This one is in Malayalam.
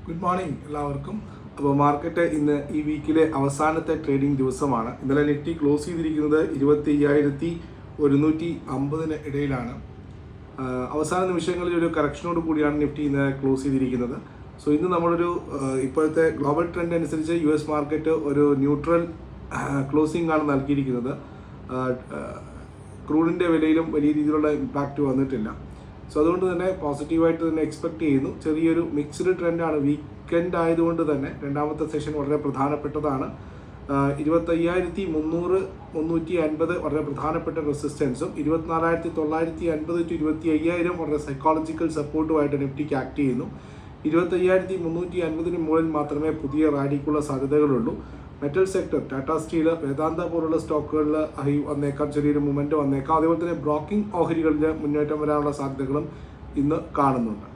ഗുഡ് മോർണിംഗ് എല്ലാവർക്കും. അപ്പോൾ മാർക്കറ്റ് ഇന്ന് ഈ വീക്കിലെ അവസാനത്തെ ട്രേഡിംഗ് ദിവസമാണ്. ഇന്നലെ നിഫ്റ്റി ക്ലോസ് ചെയ്തിരിക്കുന്നത് 25,150 ഇടയിലാണ്. അവസാന നിമിഷങ്ങളിൽ ഒരു കറക്ഷനോട് കൂടിയാണ് നിഫ്റ്റി ഇന്ന് ക്ലോസ് ചെയ്തിരിക്കുന്നത്. സോ ഇന്ന് നമ്മളൊരു ഇപ്പോഴത്തെ ഗ്ലോബൽ ട്രെൻഡ് അനുസരിച്ച് US മാർക്കറ്റ് ഒരു ന്യൂട്രൽ ക്ലോസിംഗ് ആണ് നൽകിയിരിക്കുന്നത്. ക്രൂഡിൻ്റെ വിലയിലും വലിയ രീതിയിലുള്ള ഇമ്പാക്റ്റ് വന്നിട്ടില്ല. സോ അതുകൊണ്ട് തന്നെ പോസിറ്റീവായിട്ട് തന്നെ എക്സ്പെക്ട് ചെയ്യുന്നു. ചെറിയൊരു മിക്സ്ഡ് ട്രെൻഡാണ്. വീക്കെൻഡ് ആയതുകൊണ്ട് തന്നെ രണ്ടാമത്തെ സെഷൻ വളരെ പ്രധാനപ്പെട്ടതാണ്. 25,300 350 വളരെ പ്രധാനപ്പെട്ട റെസിസ്റ്റൻസും 24,950 to 25,000 വളരെ സൈക്കോളജിക്കൽ സപ്പോർട്ടുമായിട്ട് നിഫ്റ്റിക്ക് ആക്ട് ചെയ്യുന്നു. 25,350 മുകളിൽ മാത്രമേ പുതിയ റാലിക്കുള്ള സാധ്യതകളുള്ളൂ. മെറ്റൽ സെക്ടർ, ടാറ്റ സ്റ്റീൽ, വേദാന്ത പോലുള്ള സ്റ്റോക്കുകളിൽ വന്നേക്കാം, ചെറിയൊരു മൂവ്മെൻറ്റ് വന്നേക്കാം. അതേപോലെ തന്നെ ബ്രോക്കിംഗ് ഓഹരികളിൽ മുന്നേറ്റം വരാനുള്ള സാധ്യതകളും ഇന്ന് കാണുന്നുണ്ട്.